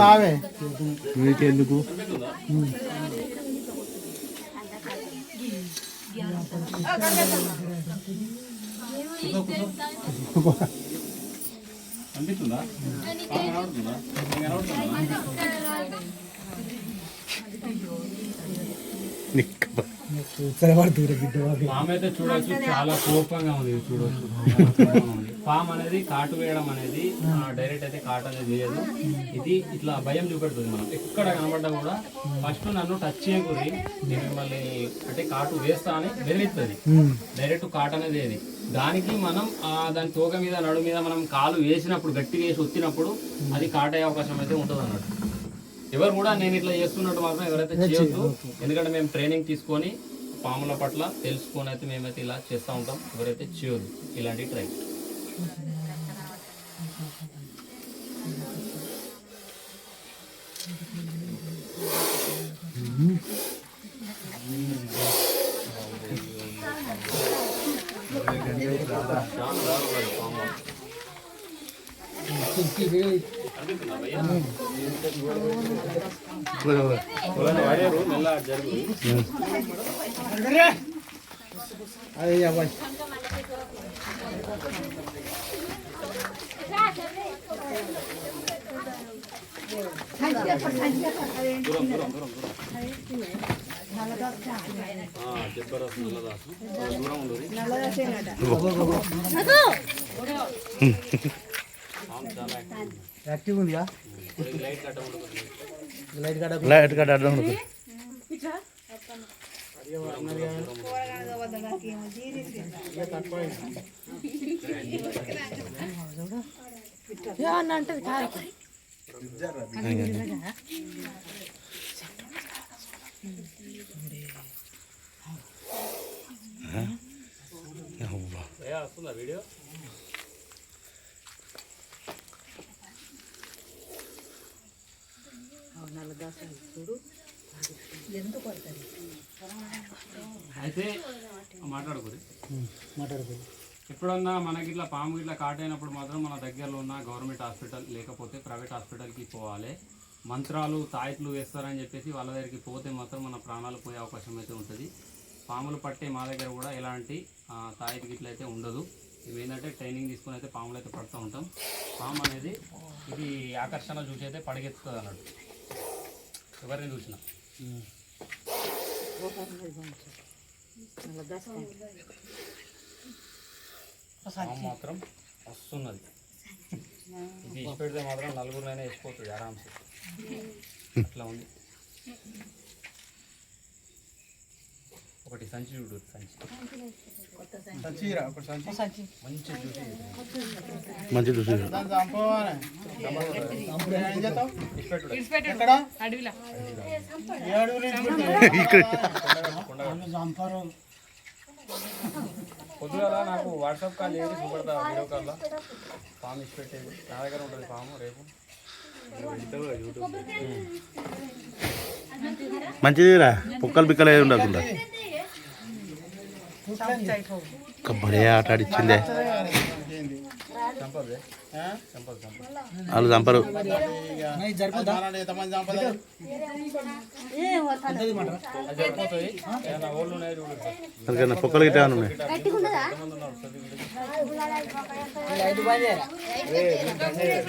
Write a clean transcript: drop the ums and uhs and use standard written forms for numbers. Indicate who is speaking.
Speaker 1: తావే
Speaker 2: మీకెందుకు
Speaker 3: అనిపిస్తుందా పాము అయితే చూడొచ్చు, చాలా కోపంగా ఉంది చూడొచ్చు. పాము అనేది కాటు వేయడం అనేది డైరెక్ట్ అయితే కాటు అనేది వేయదు. ఇది ఇట్లా భయం చూపెడుతుంది. మనం ఎక్కడ కనబడ్డా కూడా ఫస్ట్ నన్ను టచ్ చేయకూరి నేను మిమ్మల్ని అంటే కాటు వేస్తా అని బెదిరిస్తుంది. డైరెక్ట్ కాటు అనేది ఏది దానికి మనం దాని తోక మీద నడు మీద మనం కాలు వేసినప్పుడు గట్టిగా వేసి ఒత్తినప్పుడు అది కాటయ్యే అవకాశం అయితే ఉంటుంది అన్నట్టు. ఎవరు కూడా నేను ఇట్లా చేస్తున్నట్టు మాత్రం ఎవరైతే చేయొద్దు. ఎందుకంటే మేము ట్రైనింగ్ తీసుకొని పాముల పట్ల తెలుసుకొని అయితే మేమైతే ఇలా చేస్తూ ఉంటాం. ఎవరైతే చేయొద్దు ఇలాంటి ట్రై.
Speaker 1: యాక్టివ్ ఉందిగా
Speaker 2: లైట్ కట్ అడ్డం ఉంటుంది.
Speaker 3: వీడియో అయితే మాట్లాడుకోరు. ఎప్పుడన్నా మనకి ఇట్లా పాము ఇట్లా కాటైనప్పుడు మాత్రం మన దగ్గరలో ఉన్న గవర్నమెంట్ హాస్పిటల్ లేకపోతే ప్రైవేట్ హాస్పిటల్కి పోవాలి. మంత్రాలు తాయిట్లు వేస్తారని చెప్పేసి వాళ్ళ దగ్గరికి పోతే మాత్రం మన ప్రాణాలు పోయే అవకాశం అయితే ఉంటుంది. పాములు పట్టే మా దగ్గర కూడా ఎలాంటి తాయితీ గిట్ల అయితే ఉండదు. ఇవి ఏంటంటే ట్రైనింగ్ తీసుకుని అయితే పాములు అయితే పడుతూ ఉంటాం. పాము అనేది ఇది ఆకర్షణ చూసి అయితే పడగెత్తుతుంది అన్నట్టు ఎవరిని చూసినా. మాత్రం వస్తున్నది. ఇది ఇచ్చి పెడితే మాత్రం నలుగురినైనా వేసిపోతుంది ఆరామ్సే. అట్లా ఉంది. ఒకటి సంచి చూడు, సంచి
Speaker 2: మంచి చూసి
Speaker 3: పొద్దుగాల నాకు వాట్సాప్ కాల్ చేసి చూపెడతా వీడియో కాల్లో ఫామ్ ఇచ్చి పెట్టేది. నా దగ్గర ఉంటుంది ఫామ్. రేపు
Speaker 2: మంచిదిరా, పొక్కలు బిక్కలు ఏది ఉండకుండా కబ్బడే ఆట ఆడిచ్చిందే. వాళ్ళు చంపరు. పొక్కలు గిట్ట ఉన్నాయి.